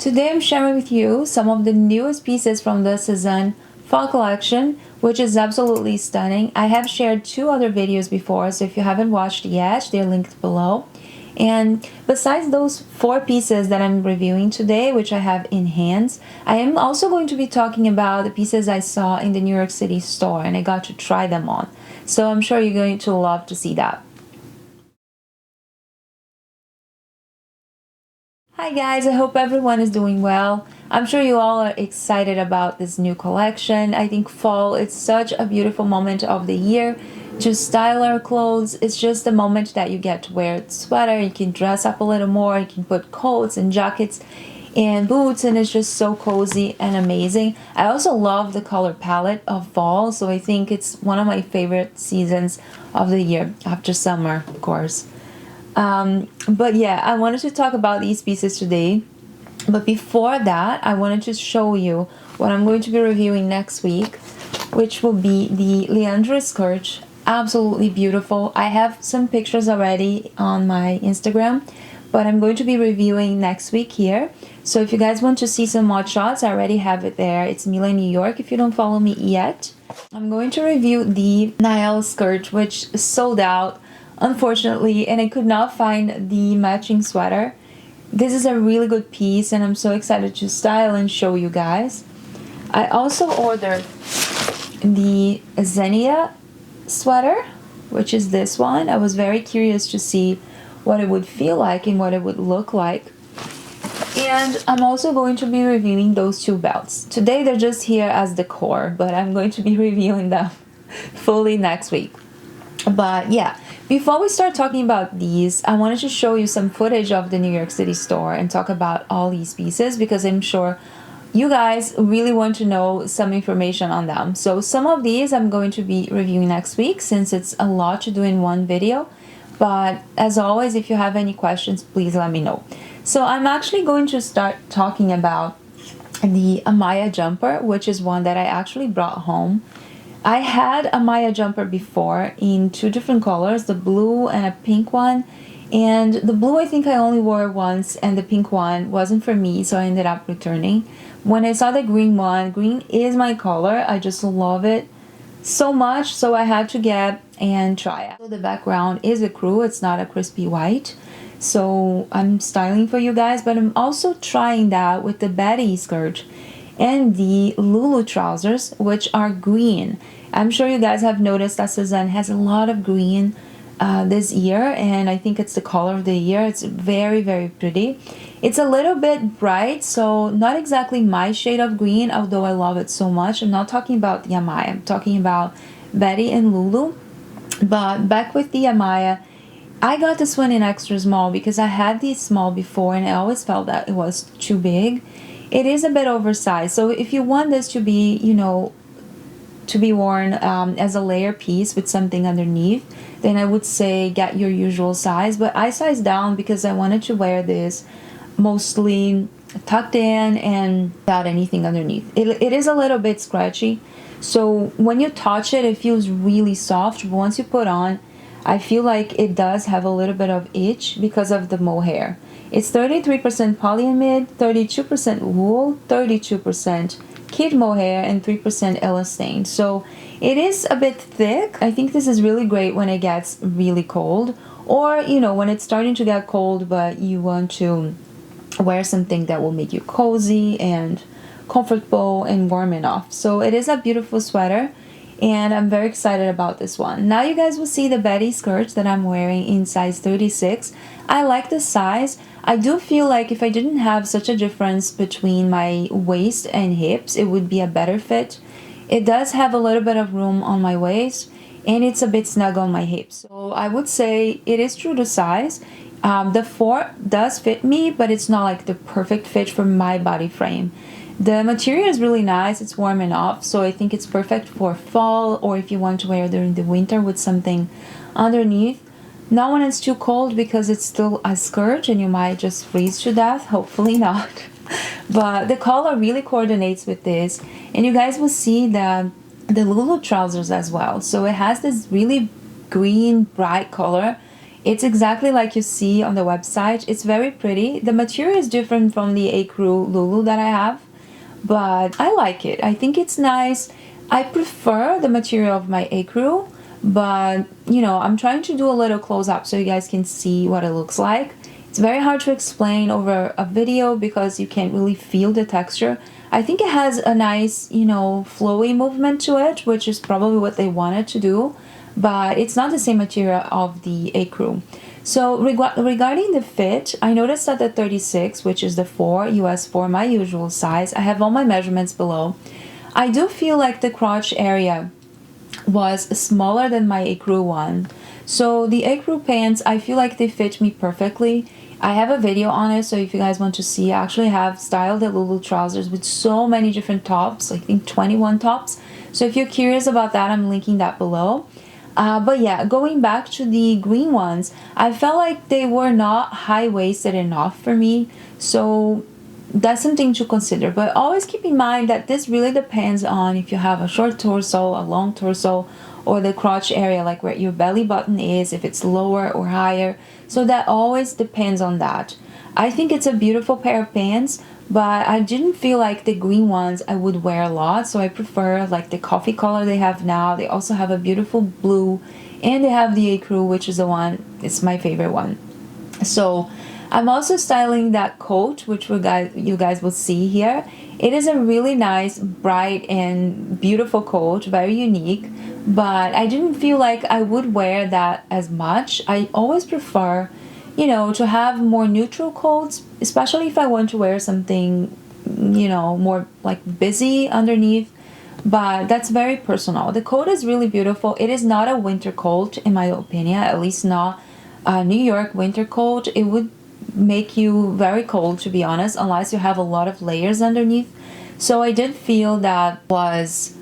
Today I'm sharing with you some of the newest pieces from the Sezane fall collection, which is absolutely stunning. I have shared 2 other videos before, so if you haven't watched yet, they're linked below. And besides those 4 pieces that I'm reviewing today, which I have in hands, I am also going to be talking about the pieces I saw in the New York City store and I got to try them on. So I'm sure you're going to love to see that. Hi guys, I hope everyone is doing well. I'm sure you all are excited about this new collection. I think fall is such a beautiful moment of the year to style our clothes. It's just a moment that you get to wear a sweater, you can dress up a little more, you can put coats and jackets and boots, and it's just so cozy and amazing. I also love the color palette of fall, so I think it's one of my favorite seasons of the year, after summer, of course. But yeah, I wanted to talk about these pieces today. But before that, I wanted to show you what I'm going to be reviewing next week, which will be the Leandra skirt. Absolutely beautiful. I have some pictures already on my Instagram, but I'm going to be reviewing next week here. So if you guys want to see some mod shots, I already have it there. It's Milan, New York, if you don't follow me yet. I'm going to review the Naelle skirt, which sold out, unfortunately, and I could not find the matching sweater. This is a really good piece and I'm so excited to style and show you guys. I also ordered the Xenia sweater, which is this one. I was very curious to see what it would feel like and what it would look like. And I'm also going to be reviewing those 2 belts. Today they're just here as decor, but I'm going to be reviewing them fully next week. But yeah, before we start talking about these, I wanted to show you some footage of the New York City store and talk about all these pieces because I'm sure you guys really want to know some information on them. So some of these I'm going to be reviewing next week since it's a lot to do in one video. But as always, if you have any questions, please let me know. So I'm actually going to start talking about the Amaya Jumper, which is one that I actually brought home. I had a Amaya Jumper before in 2 different colors, the blue and a pink one. And the blue I think I only wore once and the pink one wasn't for me, so I ended up returning. When I saw the green one, green is my color. I just love it so much, so I had to get and try it. So the background is Ecru, it's not a crispy white. So I'm styling for you guys, but I'm also trying that with the Bettie Skirt and the Loulou Trousers, which are green. I'm sure you guys have noticed that Sezane has a lot of green this year, and I think it's the color of the year. It's very, very pretty. It's a little bit bright, so not exactly my shade of green, although I love it so much. I'm not talking about the Amaya, I'm talking about Bettie and Loulou. But back with the Amaya, I got this one in extra small because I had the small before and I always felt that it was too big. It is a bit oversized, so if you want this to be, you know, to be worn as a layer piece with something underneath, then I would say get your usual size. But I sized down because I wanted to wear this mostly tucked in and without anything underneath. It is a little bit scratchy, so when you touch it, it feels really soft. But once you put on, I feel like it does have a little bit of itch because of the mohair. It's 33% polyamide, 32% wool, 32% kid mohair, and 3% elastane. So it is a bit thick. I think this is really great when it gets really cold, or you know, when it's starting to get cold but you want to wear something that will make you cozy and comfortable and warm enough. So it is a beautiful sweater and I'm very excited about this one. Now you guys will see the Bettie skirt that I'm wearing in size 36. I like the size. I do feel like if I didn't have such a difference between my waist and hips, it would be a better fit. It does have a little bit of room on my waist and it's a bit snug on my hips. So I would say it is true to size. The 4 does fit me, but it's not like the perfect fit for my body frame. The material is really nice, it's warm enough, so I think it's perfect for fall or if you want to wear during the winter with something underneath. Not when it's too cold because it's still a skirt and you might just freeze to death, hopefully not. But the color really coordinates with this, and you guys will see the Loulou trousers as well. So it has this really green bright color It's exactly like you see on the website. It's very pretty. The material is different from the Ecru Loulou that I have, but I like it. I think it's nice. I prefer the material of my Ecru, but you know, I'm trying to do a little close up so you guys can see what it looks like. It's very hard to explain over a video because you can't really feel the texture. I think it has a nice, you know, flowy movement to it, which is probably what they wanted to do, but it's not the same material of the Ecru. So regarding the fit, I noticed that the 36, which is the 4, US 4, my usual size, I have all my measurements below. I do feel like the crotch area was smaller than my Ecru one. So the Ecru pants, I feel like they fit me perfectly. I have a video on it, so if you guys want to see, I actually have styled the Loulou trousers with so many different tops, I think 21 tops. So if you're curious about that, I'm linking that below. But yeah, going back to the green ones, I felt like they were not high-waisted enough for me. So that's something to consider. But always keep in mind that this really depends on if you have a short torso, a long torso, or the crotch area, like where your belly button is, if it's lower or higher. So that always depends on that. I think it's a beautiful pair of pants, but I didn't feel like the green ones I would wear a lot, so I prefer like the coffee color they have now. They also have a beautiful blue, and they have the Ecru, which is the one, it's my favorite one. So I'm also styling that coat, which you guys will see here. It is a really nice, bright and beautiful coat, very unique, but I didn't feel like I would wear that as much. I always prefer, you know, to have more neutral coats, especially if I want to wear something, you know, more like busy underneath, but that's very personal. The coat is really beautiful. It is not a winter coat, in my opinion, at least not a New York winter coat. It would make you very cold, to be honest, unless you have a lot of layers underneath. So I did feel that was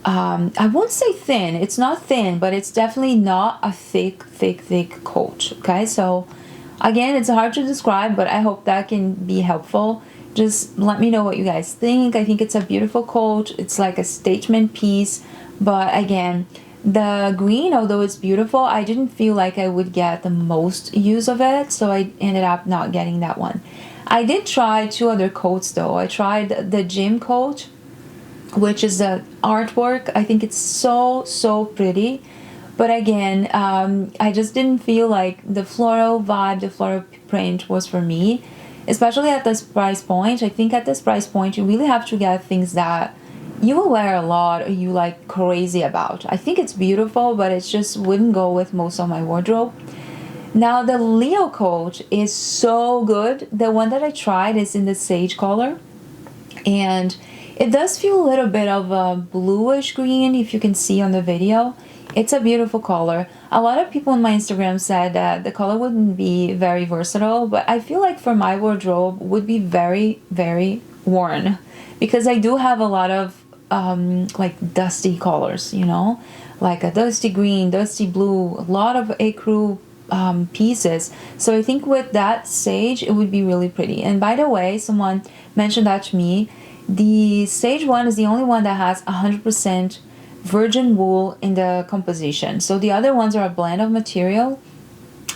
I won't say thin, it's not thin, but it's definitely not a thick coat. Okay, so again, it's hard to describe, but I hope that can be helpful. Just let me know what you guys think. I think it's a beautiful coat. It's like a statement piece, but again, the green, although it's beautiful, I didn't feel like I would get the most use of it, so I ended up not getting that one. I did try 2 other coats though. I tried the gym coat, which is the artwork. I think it's so pretty, but again, I just didn't feel like the floral vibe, the floral print was for me, especially at this price point. I think at this price point you really have to get things that you will wear a lot or you like crazy about. I think it's beautiful, but it just wouldn't go with most of my wardrobe. Now the Leo coat is so good. The one that I tried is in the sage color, and it does feel a little bit of a bluish green, if you can see on the video. It's a beautiful color. A lot of people on my Instagram said that the color wouldn't be very versatile, but I feel like for my wardrobe would be very worn, because I do have a lot of like dusty colors, you know, like a dusty green, dusty blue, a lot of Ecru pieces. So I think with that sage it would be really pretty. And by the way, someone mentioned that to me. The sage one is the only one that has 100% virgin wool in the composition. So the other ones are a blend of material,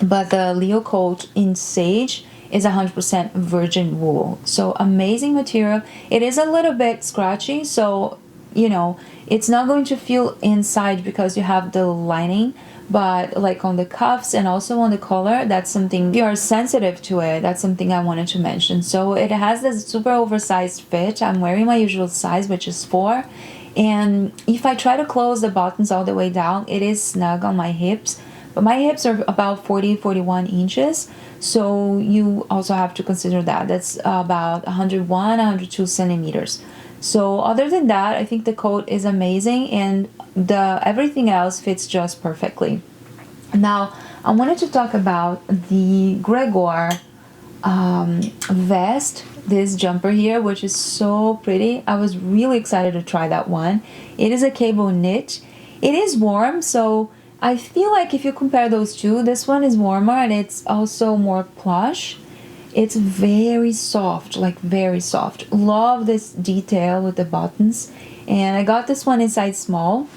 but the Leo coat in sage is 100% virgin wool. So amazing material. It is a little bit scratchy, so you know, it's not going to feel inside because you have the lining, but like on the cuffs and also on the collar, that's something, if you are sensitive to it, that's something I wanted to mention. So it has this super oversized fit. I'm wearing my usual size, which is 4, and if I try to close the buttons all the way down, it is snug on my hips, but my hips are about 41 inches, so you also have to consider that. That's about 102 centimeters. So other than that, I think the coat is amazing, and everything else fits just perfectly. Now, I wanted to talk about the Gregoire vest, this jumper here, which is so pretty. I was really excited to try that one. It is a cable knit. It is warm, so I feel like if you compare those two, this one is warmer and it's also more plush. It's very soft, like very soft. Love this detail with the buttons. And I got this one in size small.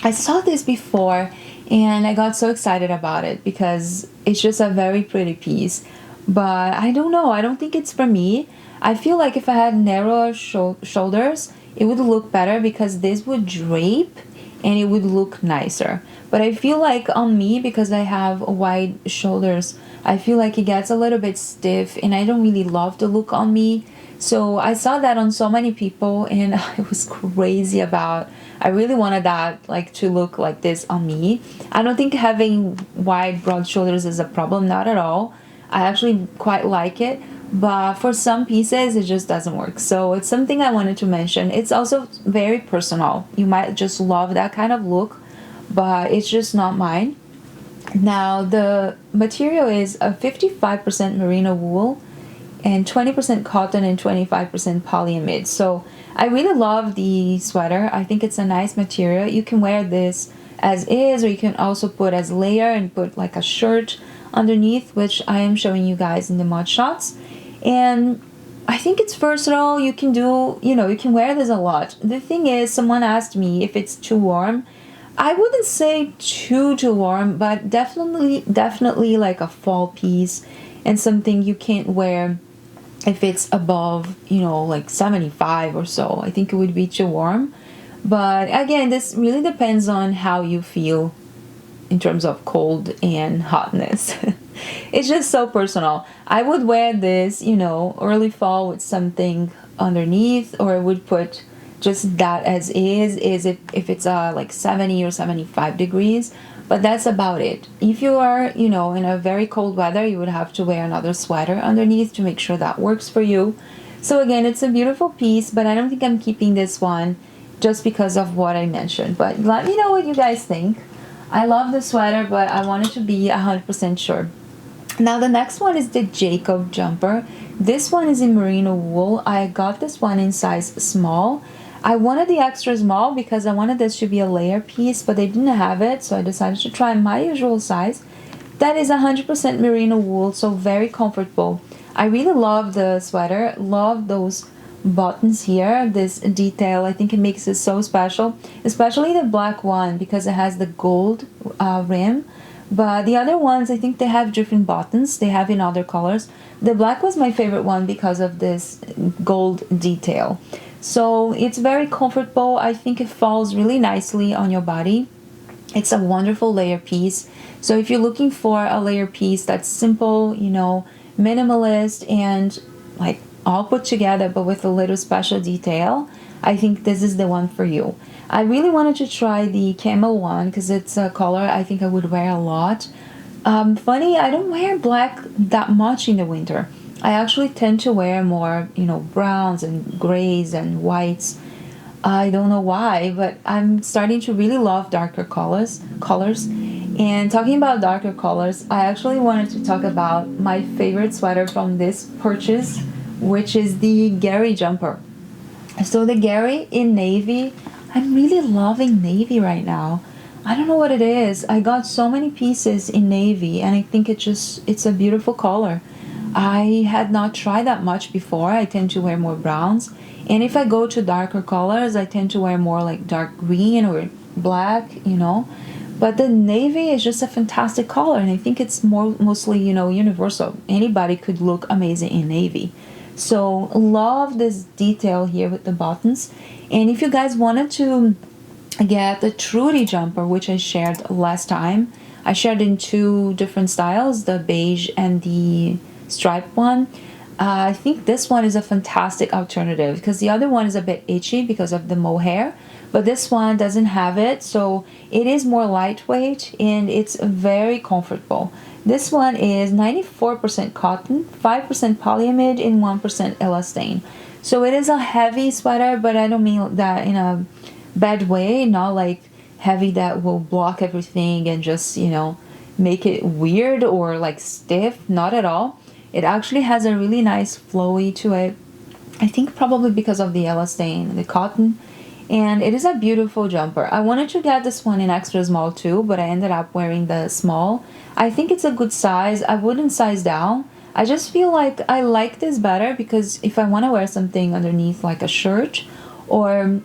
I saw this before and I got so excited about it because it's just a very pretty piece. But I don't know, I don't think it's for me. I feel like if I had narrower shoulders, it would look better because this would drape and it would look nicer. But I feel like on me, because I have wide shoulders, I feel like it gets a little bit stiff and I don't really love the look on me. So I saw that on so many people and I was crazy about, I really wanted that like to look like this on me. I don't think having wide broad shoulders is a problem, not at all. I actually quite like it, but for some pieces it just doesn't work. So it's something I wanted to mention. It's also very personal. You might just love that kind of look, but it's just not mine. Now the material is a 55% merino wool and 20% cotton and 25% polyamide. So I really love the sweater. I think it's a nice material. You can wear this as is, or you can also put as layer and put like a shirt underneath, which I am showing you guys in the mod shots. And I think it's versatile. You can do, you can wear this a lot. The thing is, someone asked me if it's too warm. I wouldn't say too warm, but definitely like a fall piece and something you can't wear if it's above, like 75 or so. I think it would be too warm. But again, this really depends on how you feel in terms of cold and hotness. It's just so personal. I would wear this, early fall with something underneath, or I would put just that as is if it's like 70 or 75 degrees. But that's about it. If you are, in a very cold weather, you would have to wear another sweater underneath to make sure that works for you. So again, it's a beautiful piece, but I don't think I'm keeping this one just because of what I mentioned. But let me know what you guys think. I love the sweater, but I wanted to be 100% sure. Now the next one is the Jacob jumper. This one is in merino wool. I got this one in size small. I wanted the extra small because I wanted this to be a layer piece, but they didn't have it, so I decided to try my usual size. That is 100% merino wool, so very comfortable. I really love the sweater, love those buttons here, this detail. I think it makes it so special, especially the black one because it has the gold rim. But the other ones, I think they have different buttons. They have in other colors. The black was my favorite one because of this gold detail. So it's very comfortable. I think it falls really nicely on your body. It's a wonderful layer piece. So if you're looking for a layer piece that's simple, minimalist and like all put together but with a little special detail, I think this is the one for you. I really wanted to try the camel one because it's a color I think I would wear a lot. Funny, I don't wear black that much in the winter. I actually tend to wear more, browns and grays and whites. I don't know why, but I'm starting to really love darker colors. And talking about darker colors, I actually wanted to talk about my favorite sweater from this purchase, which is the Gary jumper. So the Gary in navy, I'm really loving navy right now. I don't know what it is. I got so many pieces in navy and I think it's a beautiful color. I had not tried that much before. I tend to wear more browns. And if I go to darker colors, I tend to wear more like dark green or black, But the navy is just a fantastic color and I think it's mostly, universal. Anybody could look amazing in navy. So love this detail here with the buttons. And if you guys wanted to get the Trudy jumper, which I shared last time, I shared in two different styles, the beige and the striped one. I think this one is a fantastic alternative because the other one is a bit itchy because of the mohair, but this one doesn't have it, so it is more lightweight and it's very comfortable. This one is 94% cotton, 5% polyamide, and 1% elastane. So it is a heavy sweater, but I don't mean that in a bad way, not like heavy that will block everything and just, make it weird or like stiff, not at all. It actually has a really nice flowy to it. I think probably because of the elastane, the cotton. And it is a beautiful jumper. I wanted to get this one in extra small too, but I ended up wearing the small. I think it's a good size. I wouldn't size down. I just feel like I like this better because if I want to wear something underneath like a shirt or,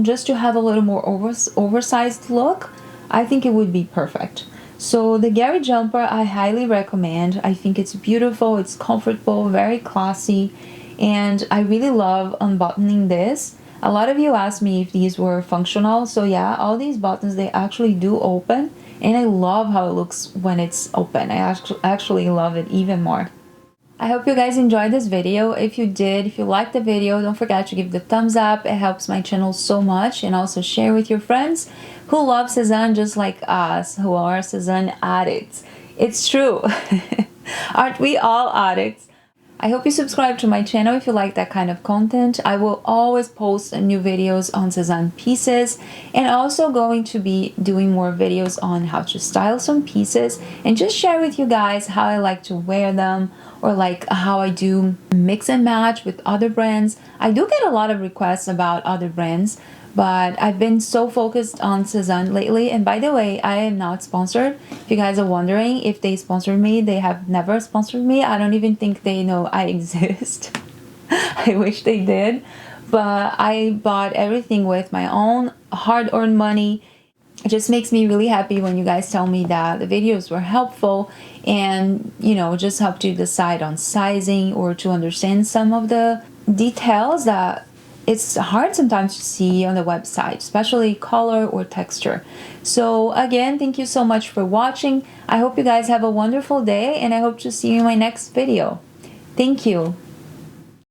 just to have a little more oversized look, I think it would be perfect. So the Gary jumper I highly recommend. I think it's beautiful, it's comfortable, very classy, and I really love unbuttoning this. A lot of you asked me if these were functional, so yeah, all these buttons, they actually do open, and I love how it looks when it's open. I actually love it even more. I hope you guys enjoyed this video. If you did, if you liked the video, don't forget to give the thumbs up. It helps my channel so much, and also share with your friends who love Sezane just like us, who are Sezane addicts. It's true. Aren't we all addicts? I hope you subscribe to my channel if you like that kind of content. I will always post new videos on Sezane pieces, and also going to be doing more videos on how to style some pieces and just share with you guys how I like to wear them, or like how I do mix and match with other brands. I do get a lot of requests about other brands, but I've been so focused on Sezane lately. And by the way, I am not sponsored. If you guys are wondering if they sponsored me, they have never sponsored me. I don't even think they know I exist. I wish they did. But I bought everything with my own hard-earned money. It just makes me really happy when you guys tell me that the videos were helpful and, you know, just helped you decide on sizing or to understand some of the details that it's hard sometimes to see on the website, especially color or texture. So again, thank you so much for watching. I hope you guys have a wonderful day, and I hope to see you in my next video. Thank you.